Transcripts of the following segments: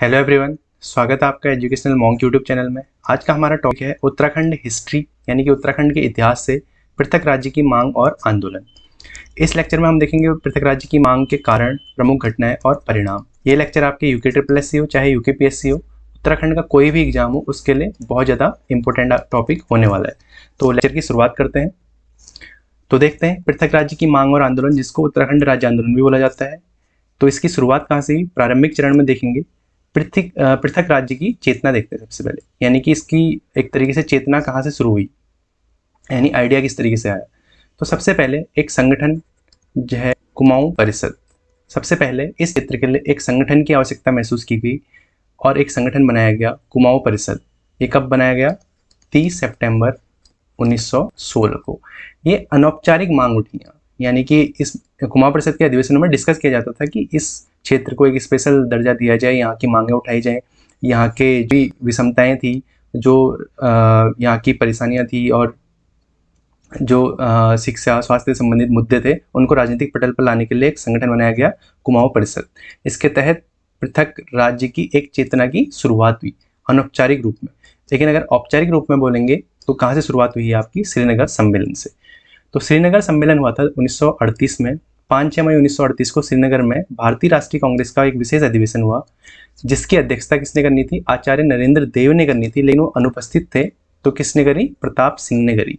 Hello everyone, स्वागत है आपका एजुकेशनल मॉन्क यूट्यूब चैनल में। आज का हमारा टॉपिक है उत्तराखंड हिस्ट्री, यानी कि उत्तराखंड के इतिहास से पृथक राज्य की मांग और आंदोलन। इस लेक्चर में हम देखेंगे पृथक राज्य की मांग के कारण, प्रमुख घटनाएं और परिणाम। ये लेक्चर आपके यूके ट्रिपल एस सी हो चाहे यूकेपीएससी हो, उत्तराखंड का कोई भी एग्जाम हो, उसके लिए बहुत ज़्यादा इंपॉर्टेंट टॉपिक होने वाला है। तो लेक्चर की शुरुआत करते हैं। तो देखते हैं पृथक राज्य की मांग और आंदोलन, जिसको उत्तराखंड राज्य आंदोलन भी बोला जाता है। तो इसकी शुरुआत कहाँ से हुई? प्रारंभिक चरण में देखेंगे पृथक राज्य की चेतना देखते हैं सबसे पहले, यानी कि इसकी एक तरीके से चेतना कहाँ से शुरू हुई, यानी आइडिया किस तरीके से आया। तो सबसे पहले एक संगठन जो है कुमाऊं परिषद, सबसे पहले इस क्षेत्र के लिए एक संगठन की आवश्यकता महसूस की गई और एक संगठन बनाया गया कुमाऊं परिषद। ये कब बनाया गया? 30 सितंबर 1916 को। ये अनौपचारिक मांग उठियाँ, यानी कि इस कुमाऊं परिषद के अधिवेशनों में डिस्कस किया जाता था कि इस क्षेत्र को एक स्पेशल दर्जा दिया जाए, यहाँ की मांगें उठाई जाए, यहाँ के जो विषमताएं थी, जो यहाँ की परेशानियाँ थी और जो शिक्षा स्वास्थ्य से संबंधित मुद्दे थे, उनको राजनीतिक पटल पर लाने के लिए एक संगठन बनाया गया कुमाऊं परिषद। इसके तहत पृथक राज्य की एक चेतना की शुरुआत हुई अनौपचारिक रूप में। लेकिन अगर औपचारिक रूप में बोलेंगे तो कहाँ से शुरुआत हुई है? आपकी श्रीनगर सम्मेलन से। तो श्रीनगर सम्मेलन हुआ था 1938 में। 5 मई 1938 को श्रीनगर में भारतीय राष्ट्रीय कांग्रेस का एक विशेष अधिवेशन हुआ, जिसकी अध्यक्षता किसने करनी थी? आचार्य नरेंद्र देव ने करनी थी, लेकिन वो अनुपस्थित थे। तो किसने करी? प्रताप सिंह ने करी।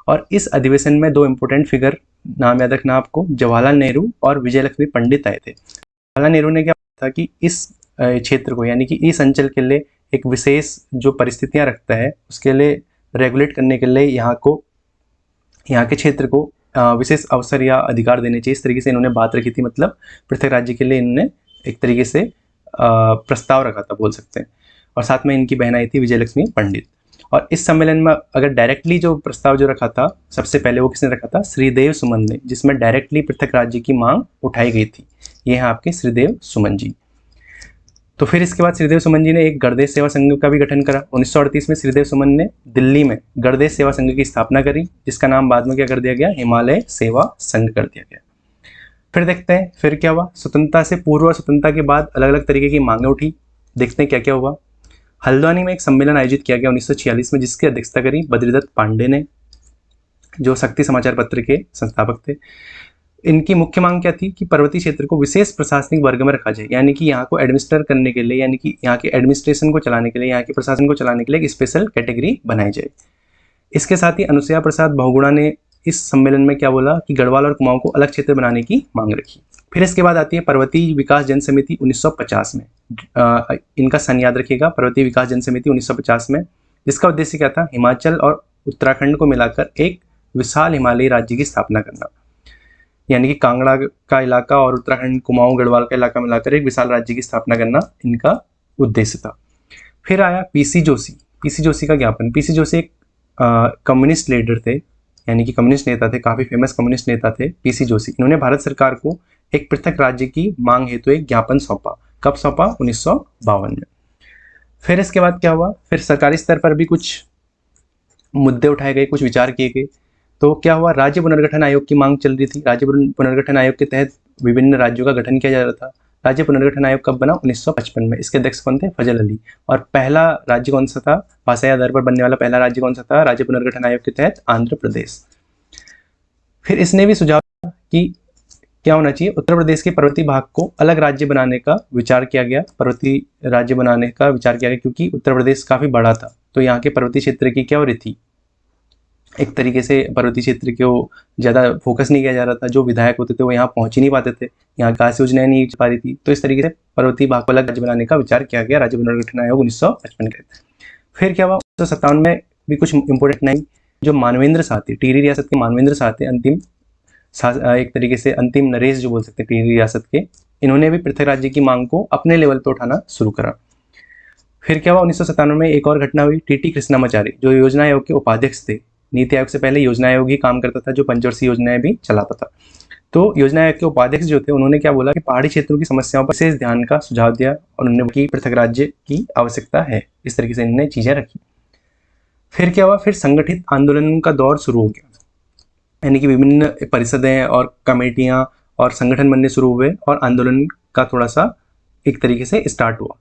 और इस अधिवेशन में दो इंपॉर्टेंट फिगर, नाम याद रखना आपको, जवाहरलाल नेहरू और विजयलक्ष्मी पंडित आए थे। जवाहरलाल नेहरू ने क्या था कि इस क्षेत्र को, यानी कि इस अंचल के लिए एक विशेष जो परिस्थितियां रखता है, उसके लिए रेगुलेट करने के लिए यहाँ के क्षेत्र को विशेष अवसर या अधिकार देने चाहिए, इस तरीके से इन्होंने बात रखी थी। मतलब पृथक राज्य के लिए इन्होंने एक तरीके से प्रस्ताव रखा था, बोल सकते हैं। और साथ में इनकी बहन आई थी विजयलक्ष्मी पंडित। और इस सम्मेलन में अगर डायरेक्टली जो प्रस्ताव जो रखा था सबसे पहले, वो किसने रखा था? श्रीदेव सुमन ने, जिसमें डायरेक्टली पृथक राज्य की मांग उठाई गई थी। ये हैं आपके श्रीदेव सुमन जी। तो फिर इसके बाद श्रीदेव सुमन जी ने एक गणदेश सेवा संघ का भी गठन करा। 1938 में श्रीदेव सुमन ने दिल्ली में गणदेश सेवा संघ की स्थापना करी, जिसका नाम बाद में क्या कर दिया गया? हिमालय सेवा संघ कर दिया गया। फिर देखते हैं फिर क्या हुआ। स्वतंत्रता से पूर्व और स्वतंत्रता के बाद अलग अलग तरीके की मांगें उठी। देखते हैं क्या क्या हुआ। हल्द्वानी में एक सम्मेलन आयोजित किया गया 1946 में, जिसकी अध्यक्षता करी बद्रीदत्त पांडे ने, जो शक्ति समाचार पत्र के संस्थापक थे। इनकी मुख्य मांग क्या थी? कि पर्वतीय क्षेत्र को विशेष प्रशासनिक वर्ग में रखा जाए, यानी कि यहाँ को एडमिनिस्टर करने के लिए, यानी कि यहाँ के एडमिनिस्ट्रेशन को चलाने के लिए, यहाँ के प्रशासन को चलाने के लिए एक स्पेशल कैटेगरी बनाई जाए। इसके साथ ही अनुसुया प्रसाद बहुगुणा ने इस सम्मेलन में क्या बोला? कि गढ़वाल और कुमाऊं को अलग क्षेत्र बनाने की मांग रखी। फिर इसके बाद आती है पर्वतीय विकास जन समिति 1950 में। इनका सन याद रखिएगा, पर्वतीय विकास जन समिति 1950 में, जिसका उद्देश्य क्या था? हिमाचल और उत्तराखंड को मिलाकर एक विशाल हिमालयी राज्य की स्थापना करना, यानी कि कांगड़ा का इलाका और उत्तराखंड कुमाऊं गढ़वाल का इलाका मिलाकर एक विशाल राज्य की स्थापना करना इनका उद्देश्य था। फिर आया पीसी जोशी। पीसी जोशी का ज्ञापन। पीसी जोशी एक कम्युनिस्ट लीडर थे, यानी कि कम्युनिस्ट नेता थे, काफ़ी फेमस कम्युनिस्ट नेता थे पीसी जोशी। इन्होंने भारत सरकार को एक पृथक राज्य की मांग हेतु एक ज्ञापन सौंपा। कब सौंपा? 1952 में। फिर इसके बाद क्या हुआ? फिर सरकारी स्तर पर भी कुछ मुद्दे उठाए गए, कुछ विचार किए गए। तो क्या हुआ? राज्य पुनर्गठन आयोग की मांग चल रही थी। राज्य पुनर्गठन आयोग के तहत विभिन्न राज्यों का गठन किया जा रहा था। राज्य पुनर्गठन आयोग कब बना? 1955 में। इसके अध्यक्ष कौन थे? फजल अली। और पहला राज्य कौन सा था? भाषाई आधार पर बनने वाला पहला राज्य कौन सा था राज्य पुनर्गठन आयोग के तहत? आंध्र प्रदेश। फिर इसने भी सुझाव दिया कि क्या होना चाहिए? उत्तर प्रदेश के पर्वतीय भाग को अलग राज्य बनाने का विचार किया गया। पर्वतीय राज्य बनाने का विचार किया गया क्योंकि उत्तर प्रदेश काफ़ी बड़ा था, तो यहाँ के पर्वतीय क्षेत्र की क्या हो रही थी? एक तरीके से पर्वतीय क्षेत्र को ज़्यादा फोकस नहीं किया जा रहा था। जो विधायक होते थे वो यहाँ पहुँच ही नहीं पाते थे, यहाँ काश योजनाएं नहीं पा रही थी। तो इस तरीके से पर्वतीय भाग को अलग राज्य बनाने का विचार किया गया राज्य पुनर्गठन आयोग 1955 के। फिर क्या हुआ? 1957 में भी कुछ इंपोर्टेंट नहीं, जो मानवेंद्र शाह थे, टिहरी रियासत के मानवेंद्र शाह थे, एक तरीके से अंतिम नरेश जो बोल सकते हैं टिहरी रियासत के, इन्होंने भी पृथक राज्य की मांग को अपने लेवल पर उठाना शुरू करा। फिर क्या हुआ? 1997 में एक और घटना हुई। टीटी कृष्णामाचारी, जो योजना आयोग के उपाध्यक्ष थे, नीति आयोग से पहले योजना आयोग ही काम करता था, जो पंचवर्षीय योजनाएं भी चलाता था। तो योजना आयोग के उपाध्यक्ष जो थे, उन्होंने क्या बोला कि पहाड़ी क्षेत्रों की समस्याओं पर विशेष ध्यान का सुझाव दिया और उन्होंने की पृथक राज्य की आवश्यकता है। इस तरीके से इन्होंने चीजें रखी। फिर क्या हुआ? फिर संगठित आंदोलन का दौर शुरू हो गया, यानी कि विभिन्न परिषदें और कमेटियां और संगठन बनने शुरू हुए और आंदोलन का थोड़ा सा एक तरीके से स्टार्ट हुआ।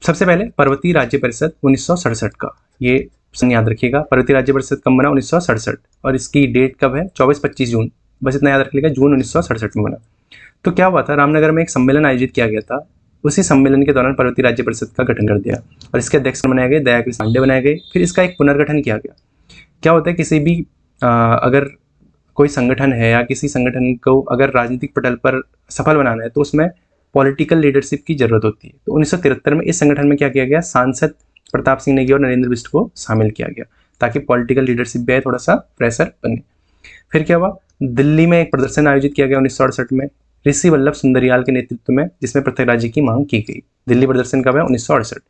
सबसे पहले पर्वतीय राज्य परिषद 1967 का, ये याद रखिएगा। पर्वतीय राज्य परिषद कब बना? 1967। और इसकी डेट कब है? 24-25 जून, बस इतना याद रख लीजिएगा, जून 1967 में बना। तो क्या हुआ था, रामनगर में एक सम्मेलन आयोजित किया गया था। उसी सम्मेलन के दौरान पर्वतीय राज्य परिषद का गठन कर दिया और इसके अध्यक्ष बनाए गए दयाकृष्ण पांडे बनाए गए। फिर इसका एक पुनर्गठन किया गया। क्या होता है, किसी भी अगर कोई संगठन है या किसी संगठन को अगर राजनीतिक पटल पर सफल बनाना है तो उसमें पॉलिटिकल लीडरशिप की जरूरत होती है। तो 1973 में इस संगठन में क्या किया गया, सांसद प्रताप सिंह नेगी और नरेंद्र बिष्ट को शामिल किया गया ताकि पॉलिटिकल लीडरशिप भी आए, थोड़ा सा प्रेशर बने। फिर क्या हुआ, दिल्ली में एक प्रदर्शन आयोजित किया गया 1968 में ऋषि वल्लभ सुंदरयाल के नेतृत्व में, जिसमें पृथक राज्य की मांग की गई। दिल्ली प्रदर्शन कब है? 1968।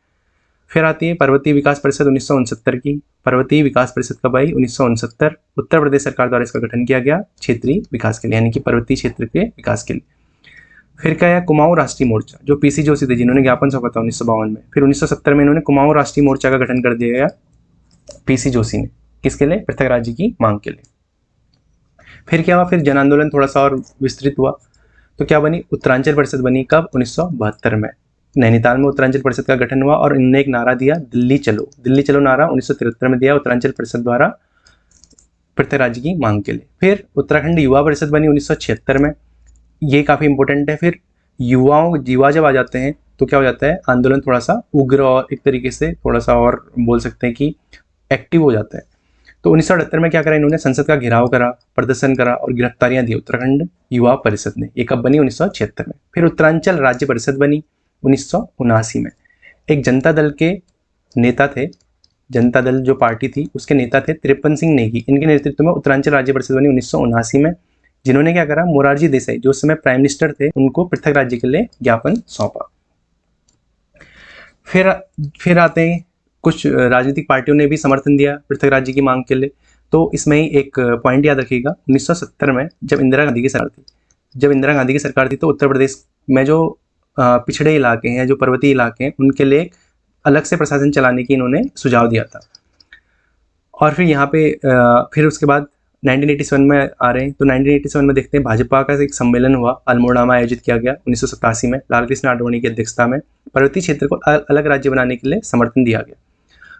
फिर आती है पर्वतीय विकास परिषद 1969 की। पर्वतीय विकास परिषद कब आई? 1969। उत्तर प्रदेश सरकार द्वारा इसका गठन किया गया क्षेत्रीय विकास के लिए, यानी कि पर्वतीय क्षेत्र के विकास के लिए। फिर क्या है, कुमाऊं राष्ट्रीय मोर्चा, जो पीसी जोशी थे जिन्होंने ज्ञापन सौंपा था 1952 में। फिर 1970 में इन्होंने कुमाऊं राष्ट्रीय मोर्चा का गठन कर दिया गया पीसी जोशी ने, किसके लिए? पृथक राज्य की मांग के लिए। फिर क्या हुआ, फिर जन आंदोलन थोड़ा सा और विस्तृत हुआ। तो क्या बनी? उत्तरांचल परिषद बनी कब? 1972 में। नैनीताल में उत्तरांचल परिषद का गठन हुआ और इन्होंने एक नारा दिया, दिल्ली चलो। दिल्ली चलो नारा 1973 में दिया उत्तरांचल परिषद द्वारा पृथक राज्य की मांग के लिए। फिर उत्तराखंड युवा परिषद बनी 1976 में, ये काफ़ी इंपॉर्टेंट है। फिर युवा जब आ जाते हैं तो क्या हो जाता है, आंदोलन थोड़ा सा उग्र और एक तरीके से थोड़ा सा और बोल सकते हैं कि एक्टिव हो जाता है। तो 1978 में क्या करा, इन्होंने संसद का घेराव करा, प्रदर्शन करा और गिरफ्तारियां दी उत्तराखंड युवा परिषद ने। ये कब बनी? 1976 में। फिर उत्तरांचल राज्य परिषद बनी 1979 में। एक जनता दल के नेता थे, जनता दल जो पार्टी थी उसके नेता थे त्रिपन सिंह नेगी, इनके नेतृत्व में उत्तरांचल राज्य परिषद बनी 1979 में, जिन्होंने क्या करा, मोरारजी देसाई जो उस समय प्राइम मिनिस्टर थे उनको पृथक राज्य के लिए ज्ञापन सौंपा। फिर आते हैं कुछ राजनीतिक पार्टियों ने भी समर्थन दिया पृथक राज्य की मांग के लिए। तो इसमें ही एक पॉइंट याद रखिएगा, 1970 में जब इंदिरा गांधी की सरकार थी तो उत्तर प्रदेश में जो पिछड़े इलाके हैं, जो पर्वतीय इलाके हैं, उनके लिए एक अलग से प्रशासन चलाने की इन्होंने सुझाव दिया था। और फिर यहाँ पे फिर उसके बाद 1987 में आ रहे हैं। तो 1987 में देखते हैं भाजपा का एक सम्मेलन हुआ, अल्मोड़ा में आयोजित किया गया 1987 में, लाल कृष्ण आडवाणी की अध्यक्षता में। पर्वतीय क्षेत्र को अलग राज्य बनाने के लिए समर्थन दिया गया।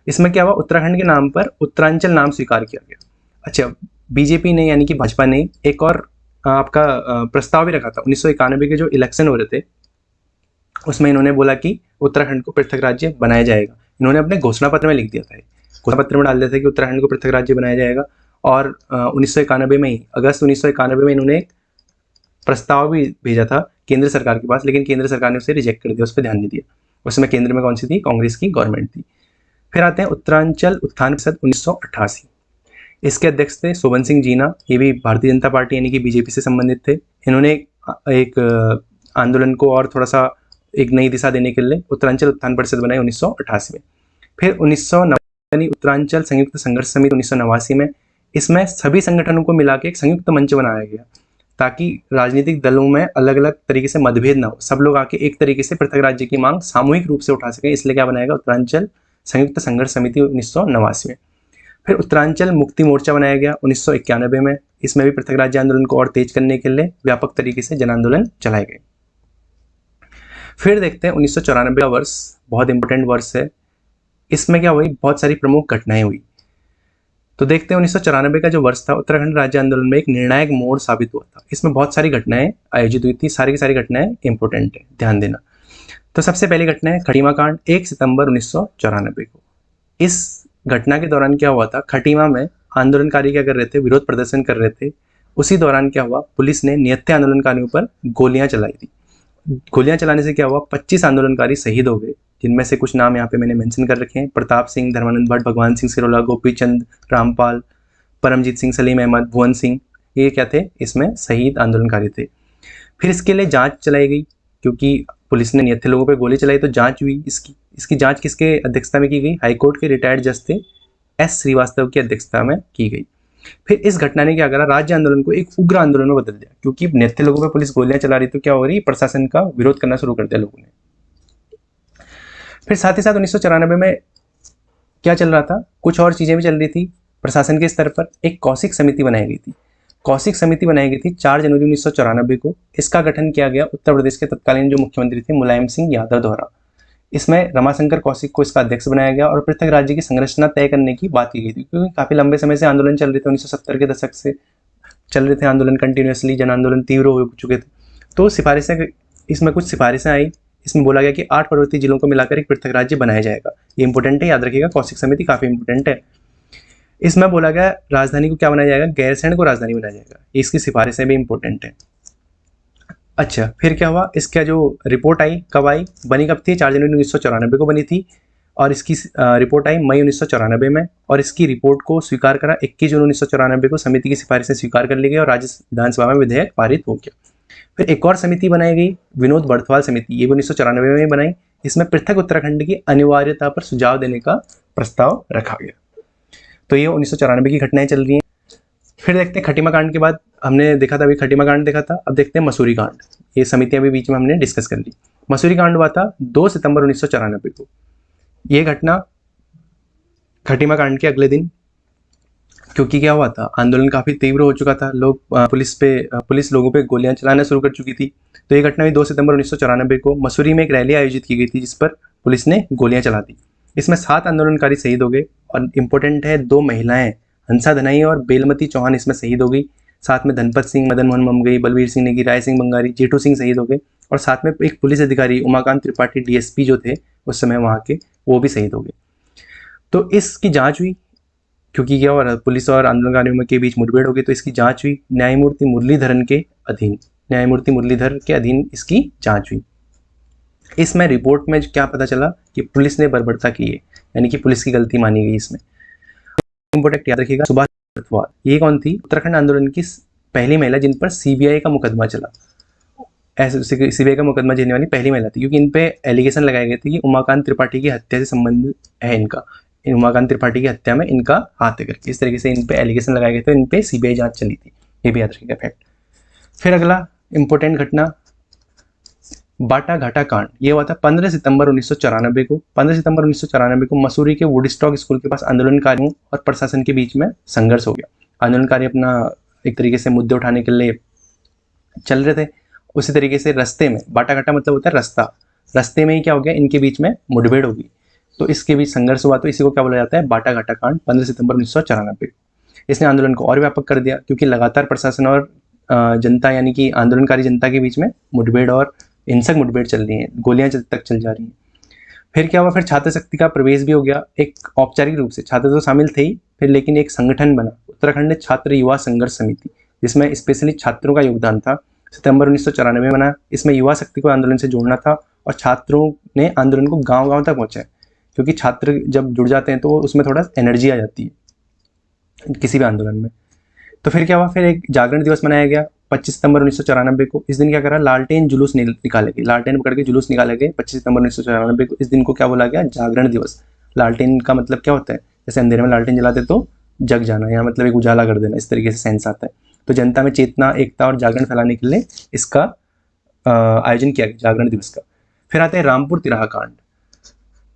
इसमें क्या हुआ, उत्तराखंड के नाम पर उत्तरांचल नाम स्वीकार किया गया। अच्छा, बीजेपी ने यानी कि भाजपा ने एक और आपका प्रस्ताव भी रखा था 1991 के जो इलेक्शन हो रहे थे, उसमें इन्होंने बोला कि उत्तराखंड को पृथक राज्य बनाया जाएगा। इन्होंने अपने घोषणा पत्र में लिख दिया था, घोषणा पत्र में डाल दिया था कि उत्तराखंड को पृथक राज्य बनाया जाएगा। और 1991 में ही, अगस्त 1991 में इन्होंने एक प्रस्ताव भी भेजा था केंद्र सरकार के पास, लेकिन केंद्र सरकार ने उसे रिजेक्ट कर दिया, उस पर ध्यान नहीं दिया। उसमें केंद्र में कौन सी थी? कांग्रेस की गवर्नमेंट थी। फिर आते हैं उत्तरांचल उत्थान परिषद 1988, इसके अध्यक्ष थे शोभन सिंह जीना, ये भी भारतीय जनता पार्टी यानी कि बीजेपी से संबंधित थे। इन्होंने एक आंदोलन को और थोड़ा सा एक नई दिशा देने के लिए उत्तरांचल उत्थान परिषद बनाई 1988 में। फिर 1989 उत्तरांचल संयुक्त संघर्ष समिति 1989 में, इसमें सभी संगठनों को मिला के एक संयुक्त मंच बनाया गया ताकि राजनीतिक दलों में अलग अलग तरीके से मतभेद ना हो, सब लोग आके एक तरीके से पृथक राज्य की मांग सामूहिक रूप से उठा सकें, इसलिए क्या बनाएगा, उत्तरांचल संयुक्त संघर्ष समिति 1989 में। फिर उत्तरांचल मुक्ति मोर्चा बनाया गया 1991 में, इसमें भी पृथक राज्य आंदोलन को और तेज करने के लिए व्यापक तरीके से जन आंदोलन चलाए गए। फिर देखते हैं 1994 का वर्ष, बहुत इंपॉर्टेंट वर्ष है। इसमें क्या हुई, बहुत सारी प्रमुख घटनाएं हुई। तो देखते हैं 1994 का जो वर्ष था, उत्तराखंड राज्य आंदोलन में एक निर्णायक मोड़ साबित हुआ था। इसमें बहुत सारी घटनाएं आयोजित हुई थी, सारी की सारी घटनाएं इंपॉर्टेंट है, ध्यान देना। तो सबसे पहली घटना है खटीमा कांड, 1 सितंबर 1994 को। इस घटना के दौरान क्या हुआ था, खटीमा में आंदोलनकारी क्या कर रहे थे, विरोध प्रदर्शन कर रहे थे। उसी दौरान क्या हुआ, पुलिस ने निहत्थे आंदोलनकारियों पर गोलियां चलाई थी। गोलियां चलाने से क्या हुआ, 25 आंदोलनकारी शहीद हो गए, जिनमें से कुछ नाम यहाँ पे मैंने मेंशन कर रखे हैं। प्रताप सिंह, धर्मानंद भट्ट, भगवान सिंह सिरोला, गोपी चंद रामपाल, परमजीत सिंह, सलीम अहमद, भुवन सिंह, ये क्या थे, इसमें शहीद आंदोलनकारी थे। फिर इसके लिए जांच चलाई गई, क्योंकि पुलिस ने निहत्थे लोगों पर गोली चलाई तो जांच हुई। इसकी जांच किसके अध्यक्षता में की गई, हाईकोर्ट के रिटायर्ड जज थे एस श्रीवास्तव की अध्यक्षता में की गई। फिर इस घटना ने क्या करा, राज्य आंदोलन को एक उग्र आंदोलन में बदल दिया, क्योंकि निहत्थे लोगों पर पुलिस गोलियां चला रही तो क्या हो रही, प्रशासन का विरोध करना शुरू कर दिया लोगों ने। फिर साथ ही साथ 1994 में क्या चल रहा था, कुछ और चीजें भी चल रही थी। प्रशासन के स्तर पर एक कौशिक समिति बनाई गई थी। कौशिक समिति बनाई गई थी 4 जनवरी 1994 को। इसका गठन किया गया उत्तर प्रदेश के तत्कालीन जो मुख्यमंत्री थे मुलायम सिंह यादव द्वारा। इसमें रमाशंकर कौशिक को इसका अध्यक्ष बनाया गया और पृथक राज्य की संरचना तय करने की बात की गई थी, क्योंकि काफ़ी लंबे समय से आंदोलन चल रहे थे। 1970 के दशक से चल रहे थे आंदोलन कंटिन्यूसली, जन आंदोलन तीव्र हो चुके थे। तो सिफारिशें, इसमें कुछ सिफारिशें आई। इसमें बोला गया कि 8 पर्वतीय जिलों को मिलाकर एक पृथक राज्य बनाया जाएगा। ये इंपॉर्टेंट है, याद रखिएगा, कौशिक समिति काफ़ी इंपॉर्टेंट है। इसमें बोला गया राजधानी को क्या बनाया जाएगा, गैरसैंण को राजधानी बनाया जाएगा। इसकी सिफारिशें भी इंपॉर्टेंट है। अच्छा, फिर क्या हुआ, इसका जो रिपोर्ट आई कब आई, बनी कब थी, 4 जनवरी 1994 को बनी थी और इसकी रिपोर्ट आई मई 1994 में, और इसकी रिपोर्ट को स्वीकार करा 21 जून 1994 को। समिति की सिफारिशें स्वीकार कर ली गई और राज्य विधानसभा में विधेयक पारित हो गया। फिर एक और समिति बनाई गई, विनोद बर्थवाल समिति, ये 1994 में बनाई। इसमें पृथक उत्तराखंड की अनिवार्यता पर सुझाव देने का प्रस्ताव रखा गया। तो ये 1994 की घटनाएं चल रही हैं। फिर देखते हैं खटीमा कांड के बाद, हमने देखा था अभी खटीमा कांड देखा था, अब देखते हैं मसूरी कांड। ये समितियां भी बीच में हमने डिस्कस कर ली। मसूरी कांड हुआ था 2 सितंबर 1994 को। ये घटना खटीमा कांड के अगले दिन, क्योंकि क्या हुआ था, आंदोलन काफ़ी तीव्र हो चुका था, लोग पुलिस लोगों पे गोलियां चलाना शुरू कर चुकी थी। तो ये घटना हुई 2 सितंबर 1994 को। मसूरी में एक रैली आयोजित की गई थी जिस पर पुलिस ने गोलियां चला दी। इसमें 7 आंदोलनकारी शहीद हो गए और इम्पोर्टेंट है 2 महिलाएं, हंसा धनाई और बेलमती चौहान, इसमें शहीद हो गई। साथ में धनपत सिंह, मदन मोहन ममगई, बलवीर सिंह नेगी, राय सिंह बंगारी, जेठू सिंह शहीद हो गए। और साथ में एक पुलिस अधिकारी उमाकांत त्रिपाठी डीएसपी जो थे उस समय वहाँ के, वो भी शहीद हो गए। तो इसकी जांच हुई, क्योंकि क्या हुआ, पुलिस और आंदोलनकारियों के बीच मुठभेड़ हो गई। तो इसकी जांच हुई न्यायमूर्ति मुरलीधरन के अधीन, न्यायमूर्ति मुरलीधर के अधीन इसकी जांच हुई। इसमें रिपोर्ट में क्या पता चला कि पुलिस ने बर्बरता की है, यानी कि पुलिस की गलती मानी गई इसमें। इंपॉर्टेंट याद रखिएगा, सुभाष बर्थवाल, ये कौन थी, उत्तराखंड आंदोलन की पहली महिला जिन पर सीबीआई का मुकदमा चला। ऐसे सीबीआई का मुकदमा झेलने वाली पहली महिला थी, क्योंकि इन पे एलिगेशन लगाए गए थे कि उमाकांत त्रिपाठी की हत्या से संबंध है इनका, उमाकांत त्रिपाठी की हत्या में इनका हाथ है करके, इस तरीके से इन पे एलिगेशन लगाए गए थे, इन पे सीबीआई जांच चली थी। ये भी याद रखिएगा फैक्ट। फिर अगला इंपॉर्टेंट घटना, बाटा घाटा कांड। ये हुआ था 15 सितंबर 1994 को। 15 सितंबर 1994 को मसूरी के वुडस्टॉक स्कूल के पास आंदोलनकारियों और प्रशासन के बीच में संघर्ष हो गया। आंदोलनकारी अपना एक तरीके से मुद्दे उठाने के लिए चल रहे थे। उसी तरीके से रास्ते में, बाटा घाटा मतलब होता है रास्ता, रास्ते में ही क्या हो गया, इनके बीच में मुठभेड़ हो गई। तो इसके बीच संघर्ष हुआ, तो इसी को क्या बोला जाता है, बाटा घाटा कांड, 15 सितंबर 1994। इसने आंदोलन को और व्यापक कर दिया, क्योंकि लगातार प्रशासन और जनता, यानी कि आंदोलनकारी जनता के बीच में मुठभेड़ और हिंसक मुठभेड़ चल रही है, गोलियां तक चल जा रही हैं। फिर क्या हुआ, फिर छात्र शक्ति का प्रवेश भी हो गया। एक औपचारिक रूप से छात्र तो शामिल थे ही, फिर लेकिन एक संगठन बना, उत्तराखंड छात्र युवा संघर्ष समिति, जिसमें स्पेशली छात्रों का योगदान था। सितंबर 1994 में बना। इसमें युवा शक्ति को आंदोलन से जोड़ना था और छात्रों ने आंदोलन को गाँव-गाँव तक पहुँचाया, क्योंकि छात्र जब जुड़ जाते हैं तो उसमें थोड़ा एनर्जी आ जाती है किसी भी आंदोलन में। तो फिर क्या हुआ, फिर एक जागरण दिवस मनाया गया 25 सितंबर 1994 को। इस दिन क्या करा, लालटेन जुलूस निकाले गए, लालटेन पकड़ के जुलूस निकाले गए 25 सितंबर 1994 को। इस दिन को क्या बोला गया, जागरण दिवस। लालटेन का मतलब क्या होता है, जैसे अंधेरे में लालटेन जलाते तो जग जाना, यहाँ मतलब एक उजाला कर देना, इस तरीके से सेंस आता है। तो जनता में चेतना, एकता और जागरण फैलाने के लिए इसका आयोजन किया गया, जागरण दिवस का। फिर आते हैं रामपुर तिराहा कांड,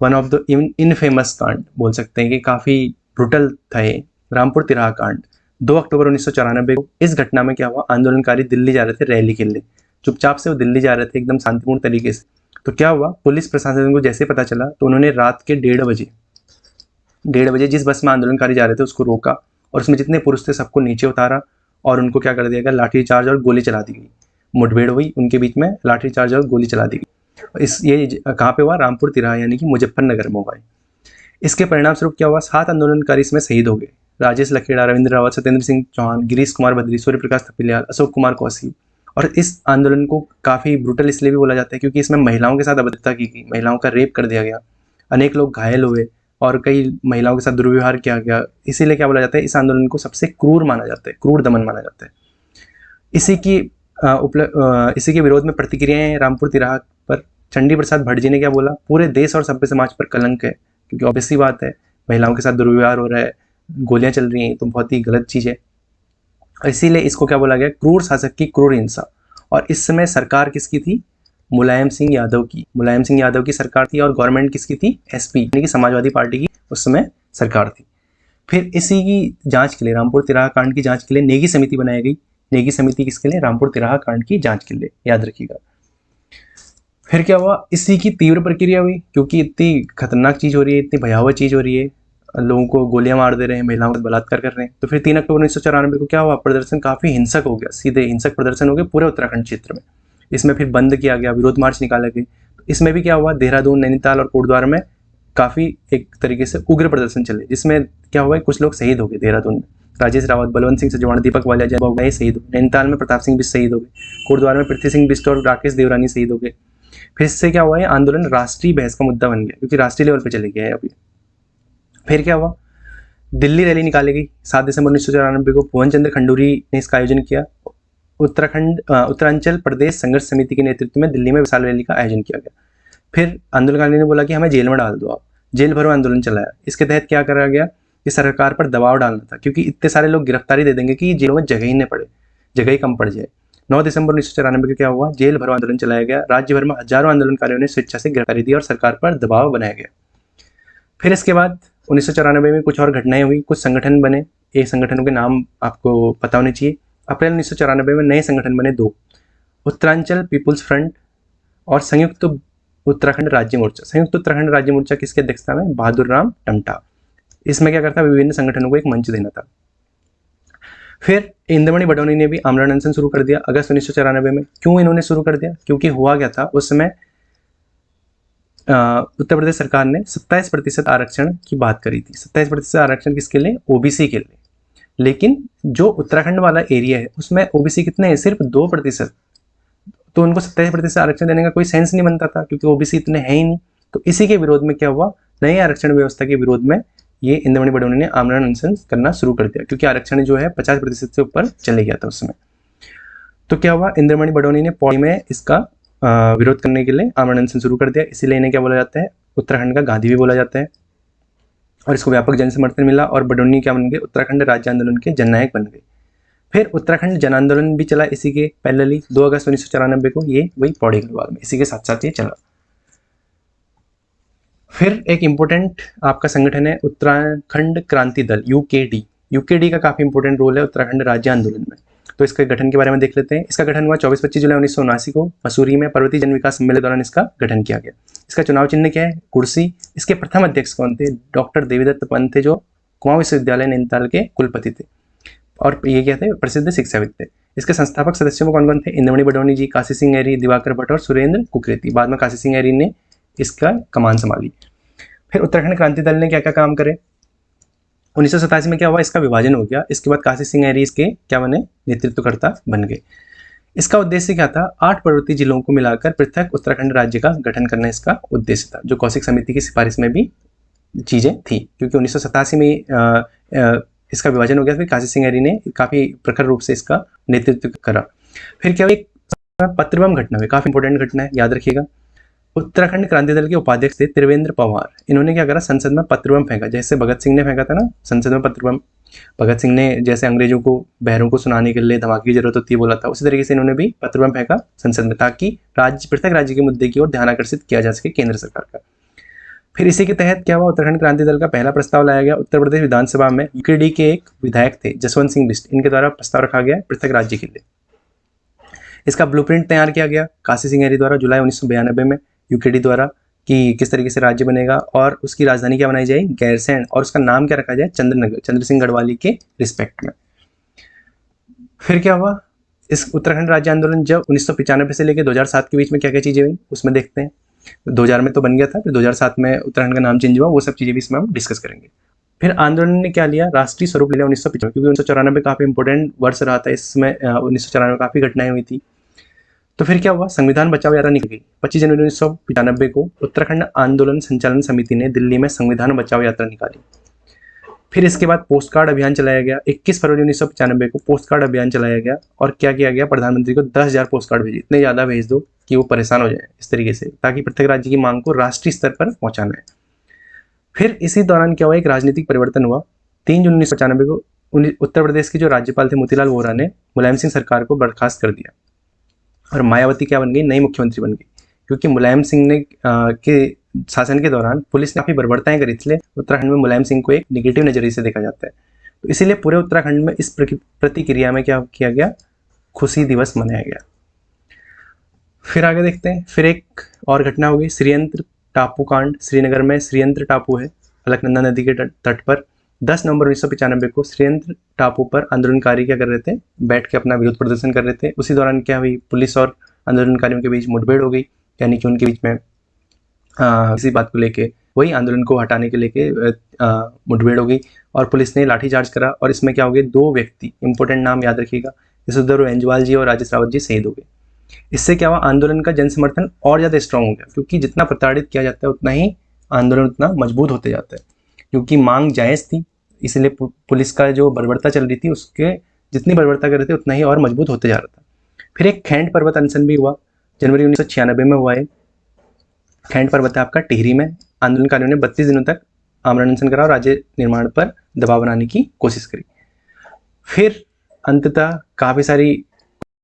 वन ऑफ द इनफेमस कांड बोल सकते हैं कि काफ़ी ब्रुटल था ये रामपुर तिराहा कांड। 2 अक्टूबर 1994 को इस घटना में क्या हुआ, आंदोलनकारी दिल्ली जा रहे थे रैली के लिए, चुपचाप से वो दिल्ली जा रहे थे एकदम शांतिपूर्ण तरीके से। तो क्या हुआ, पुलिस प्रशासन को जैसे पता चला तो उन्होंने रात के 1:30 बजे जिस बस में आंदोलनकारी जा रहे थे उसको रोका और उसमें जितने पुरुष थे सबको नीचे उतारा और उनको क्या कर दिया गया, लाठीचार्ज और गोली चला दी गई। मुठभेड़ हुई उनके बीच में, लाठीचार्ज और गोली चला दी गई। ये कहाँ पे हुआ, रामपुर तिराहा यानी कि मुजफ्फरनगर में हुआ। इसके परिणाम स्वरूप क्या हुआ, 7 आंदोलनकारी इसमें शहीद हो गए। राजेश लखेड़ा, रविंद्र रावत, सत्येंद्र सिंह चौहान, गिरीश कुमार बद्री, सूर्य प्रकाश थपलियाल, अशोक कुमार कौशिक। और इस आंदोलन को काफ़ी ब्रूटल इसलिए भी बोला जाता है क्योंकि इसमें महिलाओं के साथ अभद्रता की गई, महिलाओं का रेप कर दिया गया, अनेक लोग घायल हुए और कई महिलाओं के साथ दुर्व्यवहार किया गया। इसीलिए क्या बोला जाता है, इस आंदोलन को सबसे क्रूर माना जाता है, क्रूर दमन माना जाता है। इसी के विरोध में प्रतिक्रियाएं रामपुर तिराहा पर चंडी प्रसाद भट्ट जी ने क्या बोला, पूरे देश और सभ्य समाज पर कलंक है, क्योंकि ऑब्वियसली बात है महिलाओं के साथ दुर्व्यवहार हो रहा है, गोलियां चल रही हैं, तो बहुत ही गलत चीज़ है। इसीलिए इसको क्या बोला गया, क्रूर शासक की क्रूर हिंसा। और इस समय सरकार किसकी थी, मुलायम सिंह यादव की, मुलायम सिंह यादव की सरकार थी। और गवर्नमेंट किसकी थी, एसपी यानी कि समाजवादी पार्टी की उस समय सरकार थी। फिर इसी की जांच के लिए, रामपुर तिराहा कांड की जांच के लिए नेगी समिति बनाई गई। नेगी समिति किसके लिए, रामपुर तिराहा कांड की जांच के लिए, याद रखिएगा। फिर क्या हुआ, इसी की तीव्र प्रक्रिया हुई, क्योंकि इतनी खतरनाक चीज़ हो रही है, इतनी भयावह चीज़ हो रही है, लोगों को गोलियां मार दे रहे हैं, महिलाओं का बलात्कार कर रहे हैं। तो फिर 3 अक्टूबर 1994 को क्या हुआ, प्रदर्शन काफ़ी हिंसक हो गया, सीधे हिंसक प्रदर्शन हो गए पूरे उत्तराखंड क्षेत्र में। इसमें फिर बंद किया गया, विरोध मार्च निकाले गए। तो इसमें भी क्या हुआ, देहरादून, नैनीताल और कोटद्वार में काफ़ी एक तरीके से उग्र प्रदर्शन चले, जिसमें क्या हुआ, कुछ लोग शहीद हो गए। देहरादून में राजेश रावत, बलवंत सिंह सजवाण, दीपक वालिया जय शहीद हो गए। नैनीताल में प्रताप सिंह बिष्ट शहीद हो गए। कोटद्वार में पृथ्वी सिंह बिष्ट और राकेश देवरानी शहीद हो गए। फिर इससे क्या हुआ, है आंदोलन राष्ट्रीय बहस का मुद्दा बन गया, क्योंकि राष्ट्रीय लेवल पे चले गया है अभी। फिर क्या हुआ, दिल्ली रैली निकाली गई 7 दिसंबर 1994 को। भुवन चंद्र खंडूरी ने इसका आयोजन किया। उत्तरांचल प्रदेश संघर्ष समिति के नेतृत्व में दिल्ली में विशाल रैली का आयोजन किया गया। फिर आंदोलनकारियों ने बोला कि हमें जेल में डाल दो, आप जेल भरो आंदोलन चलाया। इसके तहत क्या करा गया कि सरकार पर दबाव डालना था, क्योंकि इतने सारे लोग गिरफ्तारी दे देंगे कि जेलों में जगह ही न पड़े, जगह ही कम पड़ जाए। 9 दिसंबर 1994 को क्या हुआ, जेल भरो आंदोलन चलाया गया। राज्य भर में हजारों आंदोलनकारियों ने स्वेच्छा से गिरफ्तारी दी और सरकार पर दबाव बनाया गया। फिर इसके बाद 1994 में कुछ और घटनाएं हुई, कुछ संगठन बने। एक संगठनों के नाम आपको पता होने चाहिए। अप्रैल 1994 में नए संगठन बने 2, उत्तरांचल पीपुल्स फ्रंट और संयुक्त उत्तराखंड राज्य मोर्चा। संयुक्त उत्तराखंड राज्य मोर्चा किसकी अध्यक्षता में, बहादुर राम टमटा। इसमें क्या करता, विभिन्न संगठनों को एक मंच देना था। फिर इंद्रमणि बडोनी ने भी आमरण अनशन शुरू कर दिया अगस्त 1994 में। क्यों इन्होंने शुरू कर दिया, क्योंकि हुआ क्या था उस समय, उत्तर प्रदेश सरकार ने 27% आरक्षण की बात करी थी। 27% आरक्षण किसके लिए, ओबीसी के लिए। लेकिन जो उत्तराखंड वाला एरिया है उसमें ओबीसी कितने हैं, सिर्फ 2%। तो उनको 27% आरक्षण देने का कोई सेंस नहीं बनता था, क्योंकि ओबीसी इतने हैं ही नहीं। तो इसी के विरोध में क्या हुआ, नए आरक्षण व्यवस्था के विरोध में ये इंद्रमणि बडोनी ने आमरण अनशन करना शुरू कर दिया, क्योंकि आरक्षण जो है 50% से ऊपर चले गया था उस समय। तो क्या हुआ, इंद्रमणि बडोनी ने पौड़ी में इसका विरोध करने के लिए आमरण अनशन शुरू कर दिया। इसीलिए इन्हें क्या बोला जाता है, उत्तराखंड का गांधी भी बोला जाता है। और इसको व्यापक जन समर्थन मिला और बडोनी क्या बन गए, उत्तराखंड राज्य आंदोलन के जननायक बन गए। फिर उत्तराखंड जन आंदोलन भी चला इसी के पैरेलली। 2 अगस्त 1994 को ये वही पौड़ी गढ़वाल में इसी के साथ साथ ये चला। फिर एक इम्पोर्टेंट आपका संगठन है उत्तराखंड क्रांति दल, यूकेडी। यूकेडी का काफी इंपॉर्टेंट रोल है उत्तराखंड राज्य आंदोलन में। तो इसके गठन के बारे में देख लेते हैं। इसका गठन हुआ 24-25 जुलाई 1979 को मसूरी में पर्वतीय जन विकास सम्मेलन के दौरान इसका गठन किया गया। इसका चुनाव चिन्ह क्या है, कुर्सी। इसके प्रथम अध्यक्ष कौन थे, डॉक्टर देवीदत्त पंत थे, जो कुमाऊं विश्वविद्यालय नैनीताल के कुलपति थे और ये क्या थे, प्रसिद्ध शिक्षाविद थे। इसके संस्थापक सदस्यों में कौन कौन थे, इंद्रमणि बडोनी जी, काशी सिंह ऐरी, दिवाकर भट्ट और सुरेंद्र कुकरेती। बाद में काशी सिंह ऐरी ने इसका कमान संभाली। फिर उत्तराखंड क्रांति दल ने क्या क्या काम करे। 1987 में क्या हुआ, इसका विभाजन हो गया। इसके बाद काशी सिंह ऐरी इसके क्या बने, नेतृत्वकर्ता बन गए। इसका उद्देश्य क्या था, 8 पर्वतीय जिलों को मिलाकर पृथक उत्तराखंड राज्य का गठन करना इसका उद्देश्य था, जो कौशिक समिति की सिफारिश में भी चीजें थी। क्योंकि 1987 में इसका विभाजन हो गया, फिर काशी सिंह ऐरी ने काफी प्रखर रूप से इसका नेतृत्व करा। फिर क्या, एक पत्रबम घटना हुई, काफी इंपॉर्टेंट घटना है, याद रखिएगा। उत्तराखंड क्रांति दल के उपाध्यक्ष थे त्रिवेंद्र पवार। इन्होंने क्या करा, संसद में पत्रबम फेंका, जैसे भगत सिंह ने फेंका था ना संसद में पत्रबम। भगत सिंह ने जैसे अंग्रेजों को, बहरों को सुनाने के लिए धमाके की जरूरत होती है बोला था, उसी तरीके से इन्होंने भी पत्रबम फेंका संसद में, ताकि पृथक राज्य के मुद्दे की ओर ध्यान आकर्षित किया जा सके केंद्र सरकार का। फिर इसी के तहत क्या हुआ, उत्तराखंड क्रांति दल का पहला प्रस्ताव लाया गया। उत्तर प्रदेश विधानसभा में यूकेडी के एक विधायक थे जसवंत सिंह बिष्ट, इनके द्वारा प्रस्ताव रखा गया पृथक राज्य के लिए। इसका ब्लूप्रिंट तैयार किया गया काशी सिंह ऐरी द्वारा जुलाई 1992 में यूकेडी द्वारा, कि किस तरीके से राज्य बनेगा और उसकी राजधानी क्या बनाई जाए, गैरसैंण, और उसका नाम क्या रखा जाए, चंद्रनगर, चंद्र सिंह गढ़वाली के रिस्पेक्ट में। फिर क्या हुआ, इस उत्तराखंड राज्य आंदोलन जब 1995 से लेकर 2007 के बीच में क्या क्या चीजें हुई उसमें देखते हैं। 2000 में तो बन गया था, फिर 2007 में उत्तराखंड का नाम चेंज हुआ, वो सब चीजें भी इसमें हम डिस्कस करेंगे। फिर आंदोलन ने क्या लिया, राष्ट्रीय स्वरूप ले लिया 1995, क्योंकि 1994 काफी इंपॉर्टेंट वर्ष रहा था। इसमें 1994 काफी घटनाएं हुई थी। तो फिर क्या हुआ, संविधान बचाओ यात्रा निकल गई। 25 जनवरी 1995 को उत्तराखंड आंदोलन संचालन समिति ने दिल्ली में संविधान बचाओ यात्रा निकाली। फिर इसके बाद पोस्ट कार्ड अभियान चलाया गया। 21 फरवरी 1995 को पोस्ट कार्ड अभियान चलाया गया और क्या किया गया, प्रधानमंत्री को 10,000 पोस्ट कार्ड भेजे, इतने ज्यादा भेज दो कि वो परेशान हो जाए इस तरीके से, ताकि पृथक राज्य की मांग को राष्ट्रीय स्तर पर पहुंचाना है। फिर इसी दौरान क्या हुआ, एक राजनीतिक परिवर्तन हुआ। 3 जून 1995 को उत्तर प्रदेश के जो राज्यपाल थे मोतीलाल वोरा ने मुलायम सिंह सरकार को बर्खास्त कर दिया और मायावती क्या बन गई, नई मुख्यमंत्री बन गई। क्योंकि मुलायम सिंह ने के शासन के दौरान पुलिस ने काफी बर्बरताएं करी, इसलिए उत्तराखंड में मुलायम सिंह को एक निगेटिव नजरिए से देखा जाता है। तो इसीलिए पूरे उत्तराखंड में इस प्रतिक्रिया में क्या किया गया, खुशी दिवस मनाया गया। फिर आगे देखते हैं, फिर एक और घटना हो गई श्रीयंत्र टापू कांड। श्रीनगर में श्रीयंत्र टापू है अलकनंदा नदी के तट पर। 10 नवंबर 1995 को श्रीयंत्र टापू पर आंदोलनकारी क्या कर रहे थे, बैठ के अपना विरोध प्रदर्शन कर रहे थे। उसी दौरान क्या हुई, पुलिस और आंदोलनकारियों के बीच मुठभेड़ हो गई, यानी कि उनके बीच में किसी बात को लेके, वही आंदोलन को हटाने के लेके मुठभेड़ हो गई और पुलिस ने लाठीचार्ज करा। और इसमें क्या हो गए, 2 व्यक्ति, इंपॉर्टेंट नाम याद रखिएगा, यशोधर एंजवाल जी और राजेश रावत जी शहीद हो गए। इससे क्या हुआ, आंदोलन का जन समर्थन और ज़्यादा स्ट्रांग हो गया, क्योंकि जितना प्रताड़ित किया जाता है उतना ही आंदोलन उतना मजबूत होते जाता है, क्योंकि मांग जायज़ थी। इसलिए पुलिस का जो बर्बरता चल रही थी, उसके जितनी बर्बरता कर रहे थे उतना ही और मजबूत होते जा रहा था। फिर एक खैंड पर्वत अनशन भी हुआ, जनवरी 1996 में हुआ है। खैंड पर्वत है आपका टिहरी में। आंदोलनकारियों ने 32 दिनों तक आमरण अनशन करा और राज्य निर्माण पर दबाव बनाने की कोशिश करी। फिर अंततः काफ़ी सारी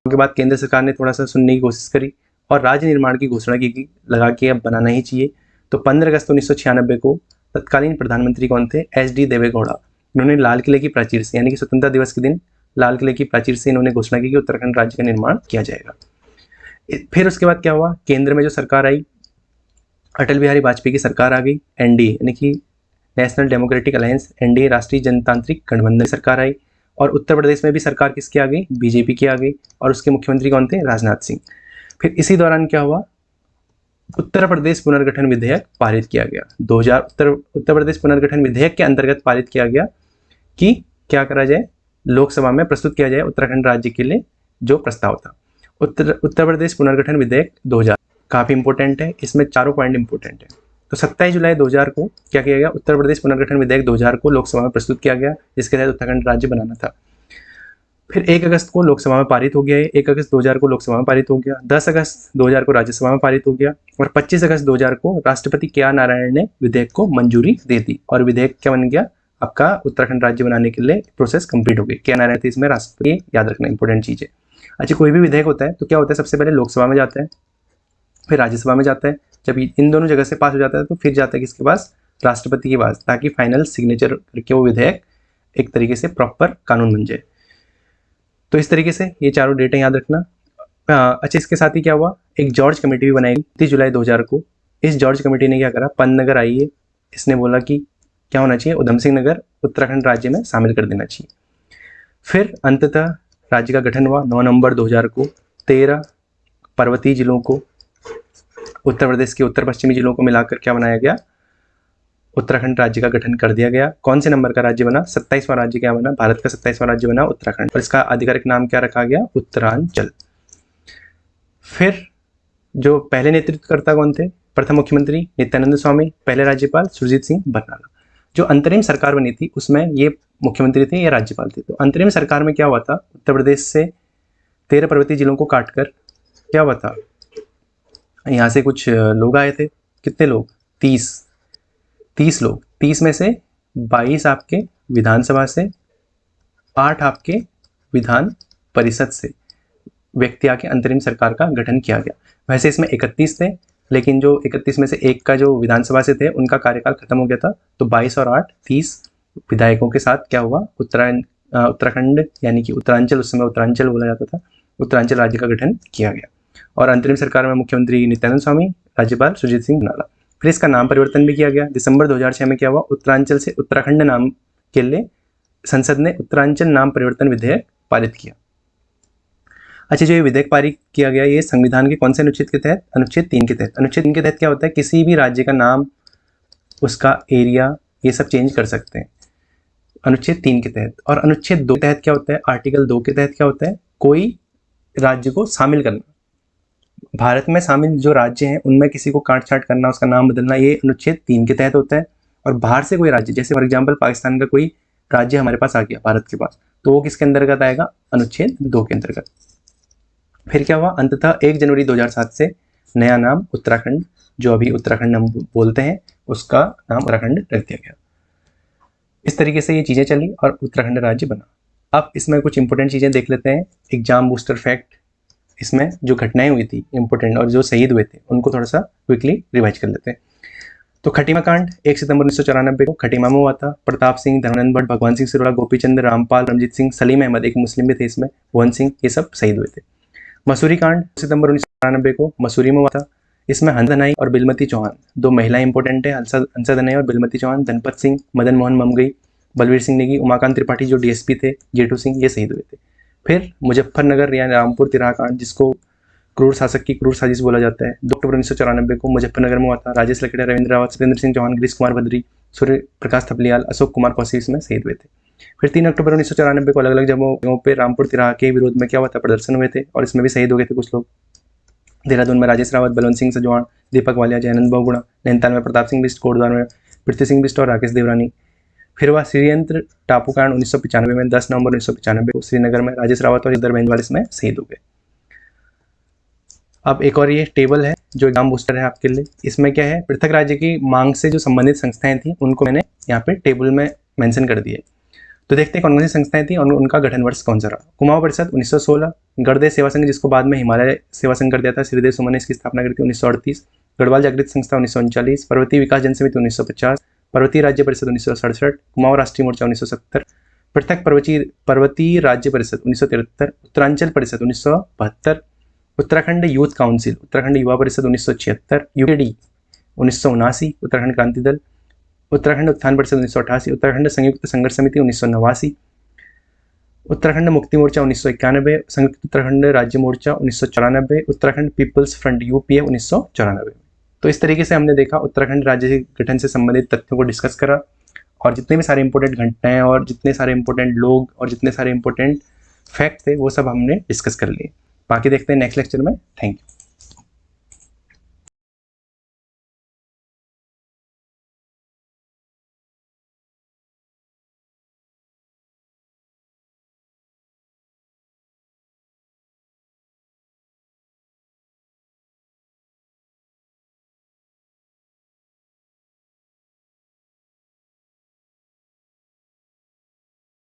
के बाद केंद्र सरकार ने थोड़ा सा सुनने की कोशिश करी और राज्य निर्माण की घोषणा की लगा कि अब बनाना ही चाहिए। तो 15 अगस्त 1996 को तत्कालीन प्रधानमंत्री कौन थे, एच.डी. देवेगौड़ा। इन्होंने लाल किले की प्राचीर से, यानी कि स्वतंत्रता दिवस के दिन लाल किले की प्राचीर से इन्होंने घोषणा की कि उत्तराखंड राज्य का निर्माण किया जाएगा। फिर उसके बाद क्या हुआ, केंद्र में जो सरकार आई, अटल बिहारी वाजपेयी की सरकार आ गई। एनडीए यानी कि नेशनल डेमोक्रेटिक अलायंस, एनडीए राष्ट्रीय जनतांत्रिक गठबंधन सरकार आई। और उत्तर प्रदेश में भी सरकार किसकी आ गई, बीजेपी की आ गई। और उसके मुख्यमंत्री कौन थे, राजनाथ सिंह। फिर इसी दौरान क्या हुआ, उत्तर प्रदेश पुनर्गठन विधेयक पारित किया गया। 2000 उत्तर प्रदेश पुनर्गठन विधेयक के अंतर्गत पारित किया गया कि क्या करा जाए, लोकसभा में प्रस्तुत किया जाए उत्तराखंड राज्य के लिए जो प्रस्ताव था। उत्तर प्रदेश पुनर्गठन विधेयक 2000 काफ़ी इंपॉर्टेंट है, इसमें चारों पॉइंट इंपॉर्टेंट है। तो 27 जुलाई 2000 को क्या किया गया, उत्तर प्रदेश पुनर्गठन विधेयक 2000 को लोकसभा में प्रस्तुत किया गया, जिसके तहत उत्तराखंड राज्य बनाना था। फिर 1 अगस्त को लोकसभा में पारित हो गया है, 1 अगस्त 2000 को लोकसभा में पारित हो गया, 10 अगस्त 2000 को राज्यसभा में पारित हो गया और 25 अगस्त 2000 को राष्ट्रपति के.आर. नारायण ने विधेयक को मंजूरी दे दी और विधेयक क्या बन गया, आपका उत्तराखंड राज्य बनाने के लिए प्रोसेस कंप्लीट हो गई। के.आर. नारायण थे इसमें राष्ट्रपति, याद रखना इंपॉर्टेंट चीज़ है। अच्छा, कोई भी विधेयक होता है तो क्या होता है, सबसे पहले लोकसभा में जाता है, फिर राज्यसभा में जाता है। जब इन दोनों जगह से पास हो जाता है तो फिर जाता है किसके पास, राष्ट्रपति के पास, ताकि फाइनल सिग्नेचर करके वो विधेयक एक तरीके से प्रॉपर कानून बन जाए। तो इस तरीके से ये चारों डेटें याद रखना। अच्छा, इसके साथ ही क्या हुआ, एक जॉर्ज कमेटी भी बनाई 30 जुलाई 2000 को। इस जॉर्ज कमेटी ने क्या करा, पंतनगर आई है, इसने बोला कि क्या होना चाहिए, उधम सिंह नगर उत्तराखंड राज्य में शामिल कर देना चाहिए। फिर अंततः राज्य का गठन हुआ 9 नवंबर 2000 को। 13 पर्वतीय जिलों को, उत्तर प्रदेश के उत्तर पश्चिमी जिलों को मिलाकर क्या बनाया गया, उत्तराखंड राज्य का गठन कर दिया गया। कौन से नंबर का राज्य बना, 27वां राज्य क्या बना, भारत का 27वां राज्य बना उत्तराखंड, और इसका आधिकारिक नाम क्या रखा गया, उत्तरांचल। फिर जो पहले नेतृत्वकर्ता कौन थे, प्रथम मुख्यमंत्री नित्यानंद स्वामी, पहले राज्यपाल सुरजीत सिंह बरनाला। जो अंतरिम सरकार बनी थी उसमें ये मुख्यमंत्री थे, ये राज्यपाल थे। तो अंतरिम सरकार में क्या हुआ था, उत्तर प्रदेश से 13 पर्वतीय जिलों को काटकर क्या हुआ था, यहाँ से कुछ लोग आए थे, कितने लोग, 30 लोग। 30 में से 22 आपके विधानसभा से, 8 आपके विधान परिषद से व्यक्ति आके अंतरिम सरकार का गठन किया गया। वैसे इसमें 31 थे, लेकिन जो 31 में से एक का जो विधानसभा से थे उनका कार्यकाल खत्म हो गया था, तो 22 और 8 30 विधायकों के साथ क्या हुआ, उत्तराखंड यानी कि उत्तरांचल, उस समय उत्तरांचल बोला जाता था, उत्तरांचल राज्य का गठन किया गया। और अंतरिम सरकार में मुख्यमंत्री नित्यानंद स्वामी, राज्यपाल सुरजीत सिंह बरनाला। फिर इसका नाम परिवर्तन भी किया गया। दिसंबर 2006 में क्या हुआ, उत्तरांचल से उत्तराखंड नाम के लिए संसद ने उत्तरांचल नाम परिवर्तन विधेयक पारित किया। अच्छा, जो ये विधेयक पारित किया गया, ये संविधान के कौन से अनुच्छेद के तहत, अनुच्छेद 3 के तहत। अनुच्छेद 3 के तहत क्या होता है, किसी भी राज्य का नाम, उसका एरिया, ये सब चेंज कर सकते हैं अनुच्छेद 3 के तहत। और अनुच्छेद 2 के तहत क्या होता है, आर्टिकल 2 के तहत क्या होता है, कोई राज्य को शामिल करना, भारत में शामिल जो राज्य हैं उनमें किसी को काट छाट करना, उसका नाम बदलना, ये अनुच्छेद 3 के तहत होता है। और बाहर से कोई राज्य, जैसे फॉर एग्जांपल पाकिस्तान का कोई राज्य हमारे पास आ गया भारत के पास, तो वो किसके अंतर्गत आएगा, अनुच्छेद 2 के अंतर्गत। फिर क्या हुआ, अंततः 1 जनवरी 2007 से नया नाम उत्तराखंड, जो अभी उत्तराखंड हम बोलते हैं, उसका नाम उत्तराखंड रख दिया गया। इस तरीके से ये चीज़ें चली और उत्तराखंड राज्य बना। अब इसमें कुछ इंपॉर्टेंट चीज़ें देख लेते हैं, एग्जाम बूस्टर फैक्ट। इसमें जो घटनाएं हुई थी इंपॉर्टेंट और जो शहीद हुए थे उनको थोड़ा सा क्विकली रिवाइज कर लेते हैं। तो खटीमा कांड 1 सितंबर 1994 को खटीमा में हुआ था। प्रताप सिंह, धर्मानंद भट्ट, भगवान सिंह सिरोड़ा, गोपीचंद रामपाल, रमजीत सिंह, सलीम अहमद, एक मुस्लिम भी थे इसमें, भुवन सिंह, ये सब शहीद हुए थे। मसूरी कांड सितंबर 1994 को मसूरी में हुआ था। इसमें हंसा दनाई और बिलमती चौहान, दो महिलाएं इंपॉर्टेंट है, हंसा दनाई और बिलमती चौहान, धनपत सिंह, मदन मोहन ममगई, बलवीर सिंह नेगी, उमाकांत त्रिपाठी जो डीएसपी थे, जेठू सिंह, ये शहीद हुए थे। फिर मुजफ्फरनगर या रामपुर तिराहा कांड, जिसको क्रूर शासक की क्रूर साजिश बोला जाता है, 2 अक्टूबर 1994 को मुजफ्फरनगर में हुआ था। राजेश लकड़िया, रविंद्र रावत, सत्येंद्र सिंह चौहान, गिरीश कुमार भद्री, सूर्य प्रकाश थपलियाल, अशोक कुमार कौशिक इसमें शहीद हुए थे। फिर 3 अक्टूबर 1994 को अलग अलग जगहों पे रामपुर तिराहा के विरोध में क्या हुआ था, प्रदर्शन हुए थे और इसमें भी शहीद हो गए थे कुछ लोग। देहरादून में राजेश रावत, बलवंत सिंह सजवाण, दीपक वालिया, जयनंद बहुगुणा। नैनीताल में प्रताप सिंह बिस्ट, कोटद्वार में पृथ्वी सिंह बिस्ट और राकेश देवरानी। फिर हुआ श्रीयंत्र टापू कांड 1995 में, 10 नवंबर 1995 को श्रीनगर में राजेश रावत और इधर बेंजवाल इसमें शहीद हो गए। अब एक और ये टेबल है जो एग्जाम बूस्टर है आपके लिए। इसमें क्या है, पृथक राज्य की मांग से जो संबंधित संस्थाएं थी उनको मैंने यहाँ पे टेबल में मेंशन कर दिए। तो देखते हैं कौन कौन सी संस्थाएं थी और उनका गठन वर्ष कौन सा रहा। कुमाऊं परिषद 1916, गढ़देव सेवा संघ जिसको बाद में हिमालय सेवा संघ कर दिया था, श्रीदेव सुमन ने इसकी स्थापना करी थी 1938। गढ़वाल जागृत संस्था 1939, पर्वतीय विकास जनसमिति 1950, पर्वतीय राज्य परिषद 1967, कुमाऊं राष्ट्रीय मोर्चा 1970, पृथक पर्वतीय राज्य परिषद 1973, उत्तरांचल परिषद 1972, उत्तराखंड यूथ काउंसिल, उत्तराखंड युवा परिषद 1976, यूकेडी 1979, उत्तराखंड क्रांति दल, उत्तराखंड उत्थान परिषद 1988, उत्तराखंड संयुक्त संघर्ष समिति 1989, उत्तराखंड मुक्ति मोर्चा 1991, संयुक्त उत्तराखंड राज्य मोर्चा 1994, उत्तराखंड पीपल्स फ्रंट यूपीए 1994। तो इस तरीके से हमने देखा उत्तराखंड राज्य के गठन से संबंधित तथ्यों को डिस्कस करा और जितने भी सारे इंपॉर्टेंट घटनाएं और जितने सारे इंपॉर्टेंट लोग और जितने सारे इंपॉर्टेंट फैक्ट थे वो सब हमने डिस्कस कर लिए। बाकी देखते हैं नेक्स्ट लेक्चर में। Thank you.